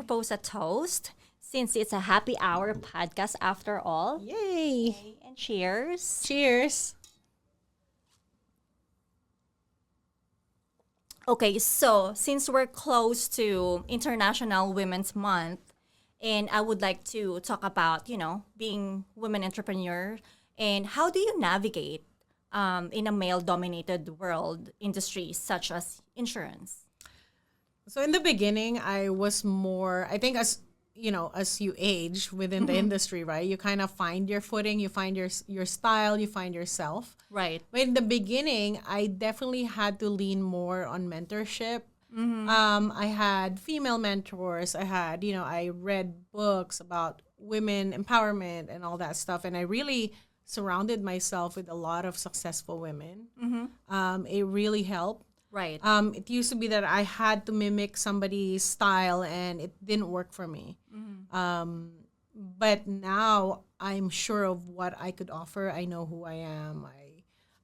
propose a toast since it's a happy hour podcast after all. Yay! Okay, and cheers. Cheers! Okay, so since we're close to International Women's Month, and I would like to talk about, being women entrepreneur and how do you navigate in a male-dominated world industry such as insurance? So in the beginning, I was more, I think as you age within the industry, right? You kind of find your footing, you find your style, you find yourself. Right. But in the beginning, I definitely had to lean more on mentorship. I had female mentors. I read books about women empowerment and all that stuff. And I really surrounded myself with a lot of successful women. It really helped. Right. It used to be that I had to mimic somebody's style and it didn't work for me. But now I'm sure of what I could offer. I know who I am.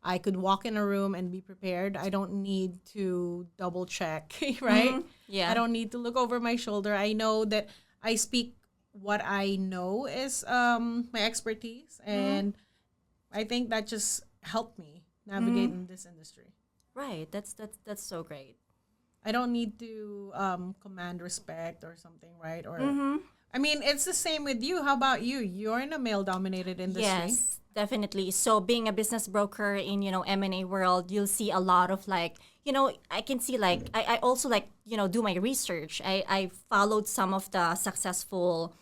I could walk in a room and be prepared. I don't need to double check, right? Yeah. I don't need to look over my shoulder. I know that I speak what I know is my expertise. And I think that just helped me navigate in this industry. Right. That's so great. I don't need to command respect or something, right? Or I mean, it's the same with you. How about you? You're in a male-dominated industry. Yes, definitely. So being a business broker in, M&A world, you'll see a lot of I can see I also do my research. I followed some of the successful,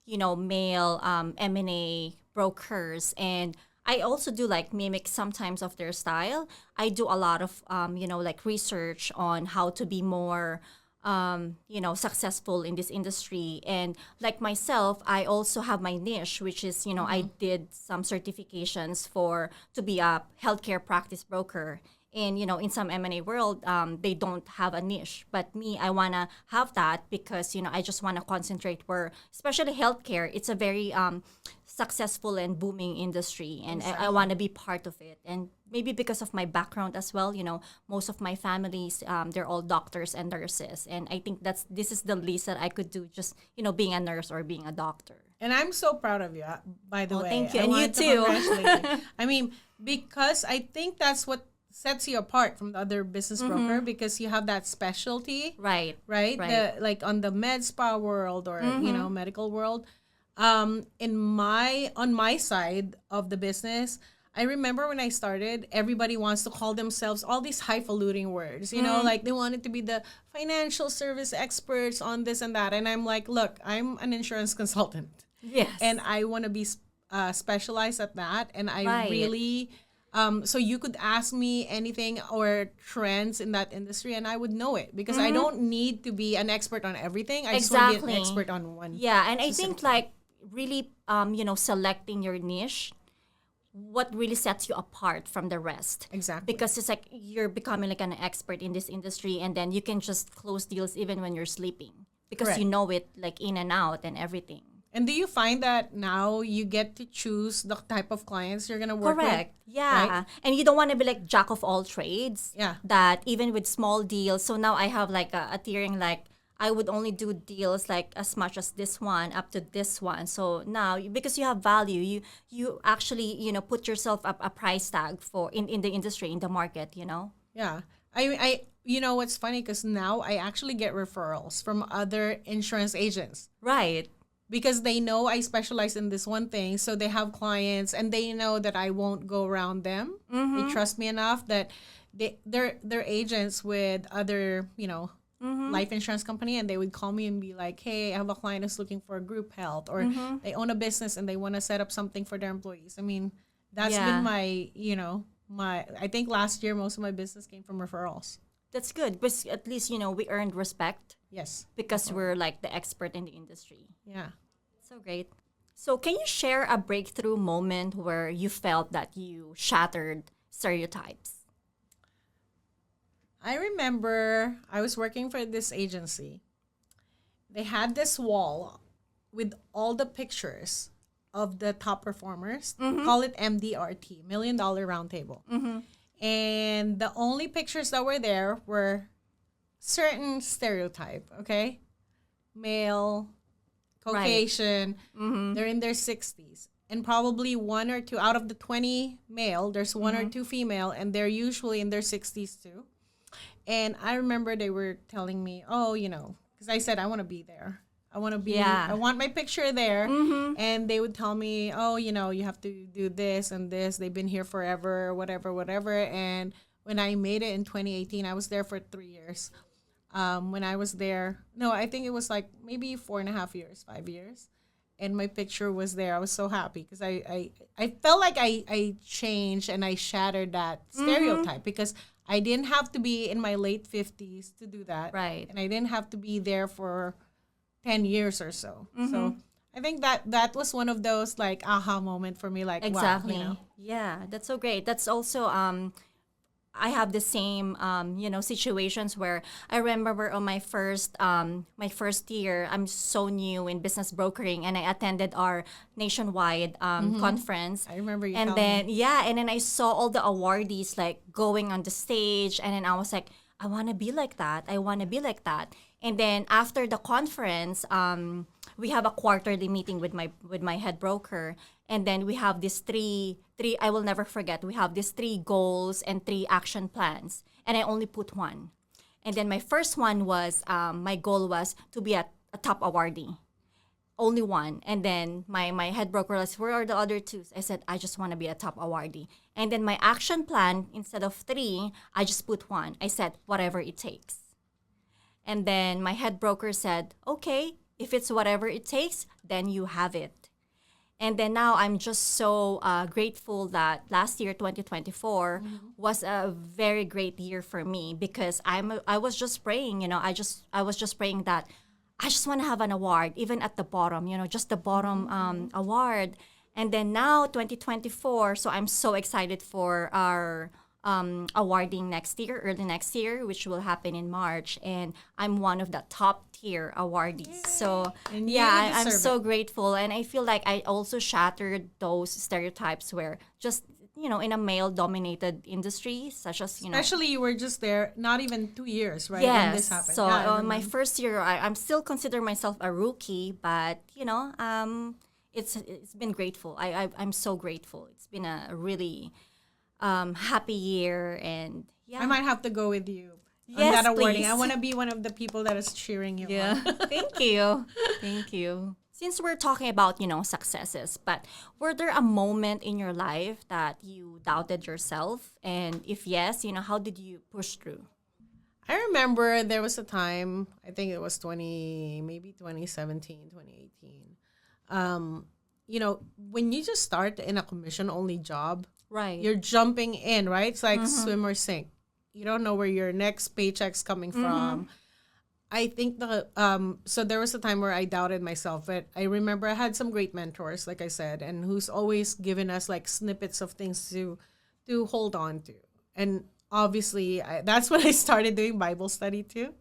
male M&A brokers, and I also do mimic sometimes of their style. I do a lot of research on how to be more successful in this industry. And like myself, I also have my niche, which is, I did some certifications to be a healthcare practice broker. And, in some M&A world, they don't have a niche. But me, I want to have that because, I just want to concentrate where, especially healthcare, it's a very successful and booming industry. And I want to be part of it. And maybe because of my background as well, most of my families, they're all doctors and nurses. And I think this is the least that I could do, just, being a nurse or being a doctor. And I'm so proud of you, by the way. Thank you. I And you wanted to too. congratulate you. I mean, because I think that's what sets you apart from the other business broker because you have that specialty, Right. right? Right. Like on the med spa world or, medical world. On my side of the business, I remember when I started, everybody wants to call themselves all these highfalutin words, like they wanted to be the financial service experts on this and that. And I'm like, look, I'm an insurance consultant. Yes. And I want to be specialized at that. And I Right. really, so you could ask me anything or trends in that industry and I would know it because I don't need to be an expert on everything. I just want to be an expert on one. Yeah, and I think really, selecting your niche, what really sets you apart from the rest. Exactly. Because it's like you're becoming like an expert in this industry, and then you can just close deals even when you're sleeping because Correct. you know it like in and out and everything. And do you find that now you get to choose the type of clients you're going to work Correct. with? Yeah. Right? And you don't want to be like jack of all trades. Yeah. That even with small deals. So now I have like a tiering I would only do deals like as much as this one up to this one. So now because you have value, you actually, put yourself up a price tag for in the industry, in the market, Yeah. I you know what's funny because now I actually get referrals from other insurance agents. Right. Because they know I specialize in this one thing, so they have clients and they know that I won't go around them. They trust me enough that they're agents with other, life insurance company, and they would call me and be like, "Hey, I have a client who's looking for group health, or they own a business and they want to set up something for their employees." I mean, that's Yeah. been my I think last year most of my business came from referrals. That's good. But at least, we earned respect Yes. because we're like the expert in the industry. Yeah. So great. So can you share a breakthrough moment where you felt that you shattered stereotypes? I remember I was working for this agency. They had this wall with all the pictures of the top performers. Call it MDRT, Million Dollar Round Table. And the only pictures that were there were certain stereotype, okay? male, Right. Caucasian. They're in their 60s. And probably one or two out of the 20 male, there's one or two female, and they're usually in their 60s too. And I remember they were telling me, oh, because I said, I want to be there. I Yeah. want my picture there. And they would tell me, oh, you have to do this and this. They've been here forever, whatever, whatever. And when I made it in 2018, I was there for 3 years. When I was there, no, I think it was like maybe 4.5 years, 5 years. And my picture was there. I was so happy because I felt like I changed and I shattered that stereotype because I didn't have to be in my late 50s to do that. Right. And I didn't have to be there for 10 years or so. So I think that was one of those like aha moment for me, like, wow, Exactly. Yeah, that's so great. That's also I have the same situations where I remember on my first year, I'm so new in business brokering, and I attended our nationwide conference. I remember you And telling me. then and then I saw all the awardees like going on the stage, and then I was like, I want to be like that. I want to be like that. And then after the conference, we have a quarterly meeting with my head broker, and then we have these three I will never forget. We have these three goals and three action plans, and I only put one. And then my first one was my goal was to be a top awardee, only one. And then my head broker was, where are the other two? I said, I just want to be a top awardee. And then my action plan, instead of three, I just put one. I said, whatever it takes. And then my head broker said, okay, if it's whatever it takes, then you have it. And then now I'm just so grateful that last year, 2024, was a very great year for me because I was just praying, I was just praying that I just want to have an award, even at the bottom, just the bottom award. And then now 2024, so I'm so excited for our awarding next year, early next year, which will happen in March. And I'm one of the top tier awardees. So And you I'm deserve so it. grateful. And I feel like I also shattered those stereotypes where just, in a male dominated industry, such as, Especially you were just there not even 2 years, right? When yes. this happened. So Yeah, I my remember. first year, I'm still consider myself a rookie, but it's been grateful. I'm so grateful. It's been a really happy year, and I yeah. might have to go with you on Yes, that awarding. I please. want to be one of the people that is cheering you Yeah. on. Thank you. Thank you. Since we're talking about, successes, but were there a moment in your life that you doubted yourself? And if yes, how did you push through? I remember there was a time, I think it was maybe 2017, 2018. When you just start in a commission only job, Right. you're jumping in, right? It's like swim or sink. You don't know where your next paycheck's coming from. I think so there was a time where I doubted myself, but I remember I had some great mentors, like I said, and who's always given us like snippets of things to hold on to. And obviously, that's when I started doing Bible study too.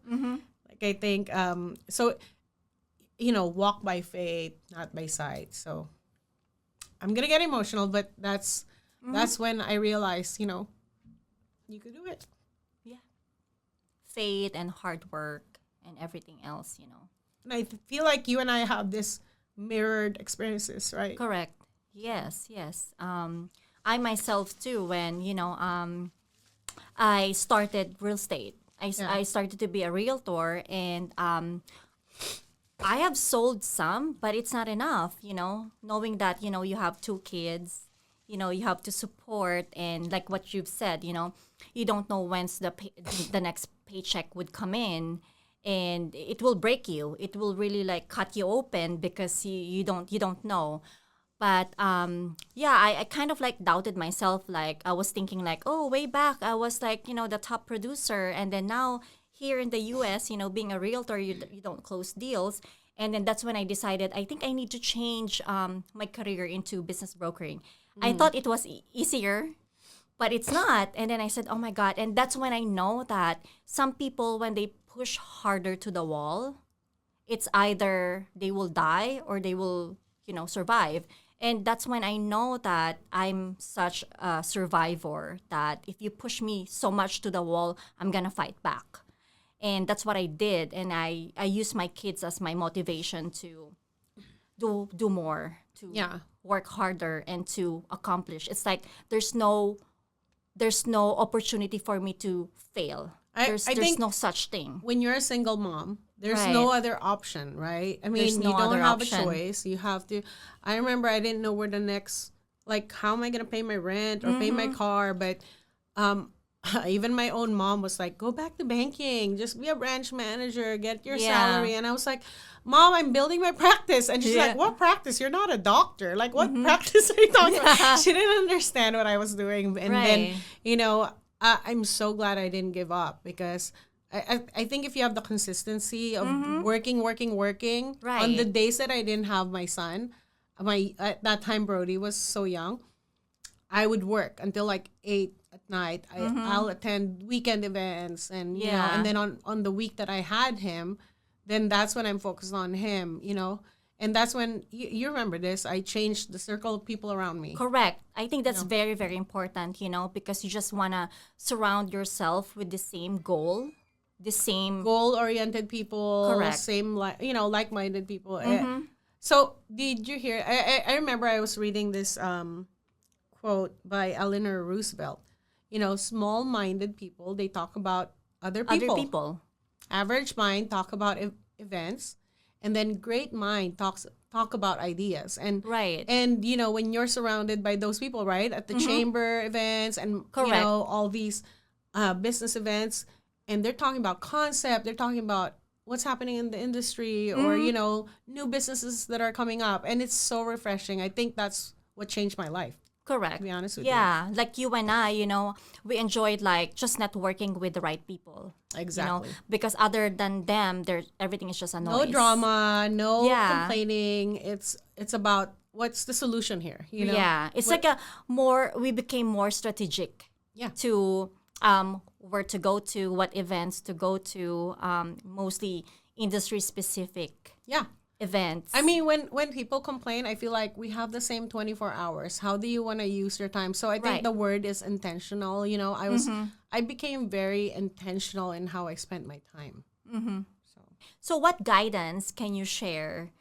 Like I think so walk by faith, not by sight. So I'm gonna get emotional, but that's when I realized, you could do it. Yeah. Faith and hard work and everything else. And I feel like you and I have this mirrored experiences, right? Correct. Yes, yes. I myself too, when, I started real estate. Yeah. I started to be a realtor, and I have sold some, but it's not enough, knowing that, you have two kids, you have to support, and like what you've said, you don't know when's the next paycheck would come in, and it will break you. It will really like cut you open because you don't know. But yeah, I kind of like doubted myself. Like I was thinking like, oh, way back I was like, the top producer, and then now here in the US, being a realtor, you don't close deals. And then that's when I decided I think I need to change my career into business brokering. I thought it was easier, but it's not. And then I said, oh my God. And that's when I know that some people, when they push harder to the wall, it's either they will die or they will, survive. And that's when I know that I'm such a survivor that if you push me so much to the wall, I'm going to fight back. And that's what I did. And I use my kids as my motivation to do more, to Yeah. work harder and to accomplish. It's like there's no opportunity for me to fail. There's I think no such thing. when you're a single mom, there's Right. no other option, right? I There's mean, no you don't other have option. a choice. You have to. I remember I didn't know where the next, like, how am I going to pay my rent or pay my car? But um, even my own mom was like, go back to banking, just be a branch manager, get your Yeah. salary. And I was like, Mom, I'm building my practice. And she's Yeah. like, what practice? You're not a doctor. Like, what practice are you talking about? She didn't understand what I was doing. And then, Right. you know, I'm so glad I didn't give up because I think if you have the consistency of working on Right. the days that I didn't have my son, at that time Brody was so young, I would work until like 8 at night. I'll attend weekend events and you know, Yeah. and then on the week that I had him, then that's when I'm focused on him, you know. And that's when you remember this. I changed the circle of people around me. Correct. I think that's very, very important, because you just want to surround yourself with the same goal, the same. Goal-oriented people, Correct. same like-minded people. So did you hear? I remember I was reading this quote by Eleanor Roosevelt. You know, small-minded people, they talk about other people. Other people. Average mind talk about events, and then great mind talk about ideas. And Right. and you know, when you're surrounded by those people, right, at the chamber events and you Correct. know all these business events, and they're talking about concept, they're talking about what's happening in the industry or you know new businesses that are coming up, and it's so refreshing. I think that's what changed my life. Correct. To be honest with you. Yeah, like you and I, we enjoyed like just networking with the right people. Exactly. Because other than them, everything is just a No noise. drama, no Yeah. complaining. It's about what's the solution here, you know? Yeah, it's like we became more strategic. Yeah. To where to go to, what events to go to, mostly industry specific Yeah. events. I mean, when people complain, I feel like we have the same 24 hours. How do you want to use your time? So I think Right. the word is intentional. You know, I became very intentional in how I spent my time. So what guidance can you share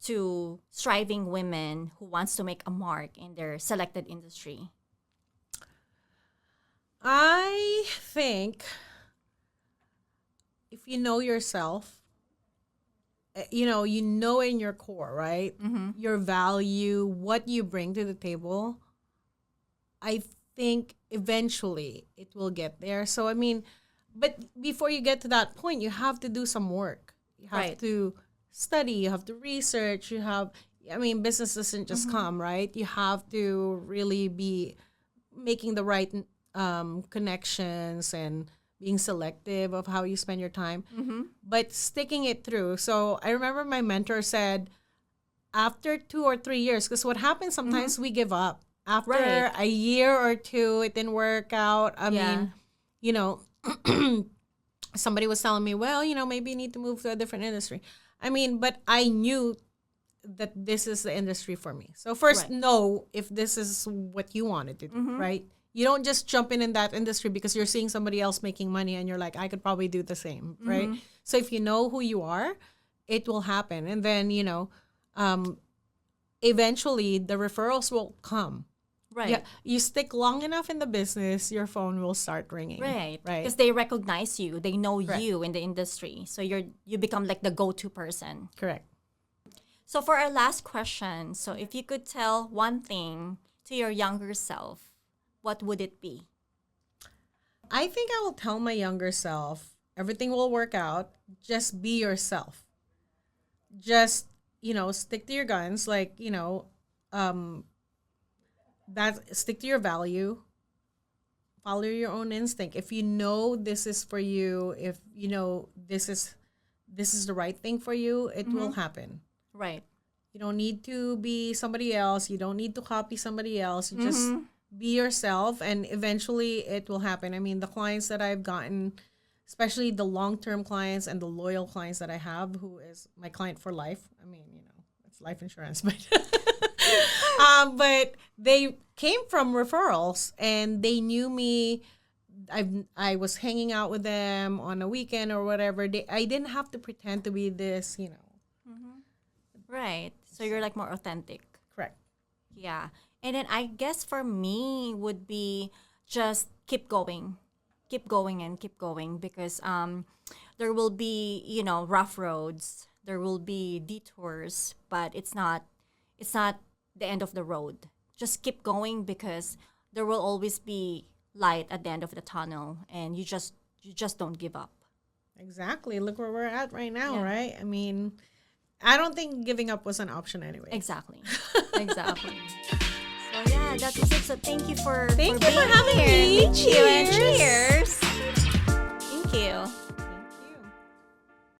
to striving women who wants to make a mark in their selected industry? I think if you know yourself, you know in your core, right? Your value, what you bring to the table, I think eventually it will get there. So, I mean, but before you get to that point, you have to do some work. You have Right. to study, you have to research, business doesn't just come, right? You have to really be making the right connections and being selective of how you spend your time, but sticking it through. So I remember my mentor said, after 2 or 3 years, because what happens sometimes we give up. After Right. a year or two, it didn't work out. I Yeah. mean, you know, somebody was telling me, well, maybe you need to move to a different industry. I mean, but I knew that this is the industry for me. So first, Right. know if this is what you wanted to do, right? You don't just jump in that industry because you're seeing somebody else making money and you're like, I could probably do the same, right? So if you know who you are, it will happen. And then, eventually the referrals will come. Right. Yeah, you stick long enough in the business, your phone will start ringing. Right. Right. Because they recognize you, they know Correct. you in the industry. So you become like the go-to person. Correct. So for our last question, so if you could tell one thing to your younger self, what would it be? I think I will tell my younger self, everything will work out. Just be yourself. Just, stick to your guns. Like, stick to your value. Follow your own instinct. If you know this is for you, if you know this is the right thing for you, it will happen. Right. You don't need to be somebody else. You don't need to copy somebody else. You just be yourself, and eventually it will happen. I mean, the clients that I've gotten, especially the long-term clients and the loyal clients that I have, who is my client for life. I mean, it's life insurance, but but they came from referrals, and they knew me. I was hanging out with them on a weekend or whatever. I didn't have to pretend to be this, Right. So you're like more authentic. correct. Yeah. And then I guess for me would be just keep going. Keep going and keep going because there will be, rough roads. There will be detours, but it's not the end of the road. Just keep going because there will always be light at the end of the tunnel and you just don't give up. Exactly. Look where we're at right now, Yeah. right? I mean, I don't think giving up was an option anyway. Exactly. Exactly. So yeah, that was it. So thank you for Thank you being for having here. me. Thank you and Cheers. cheers. Thank you.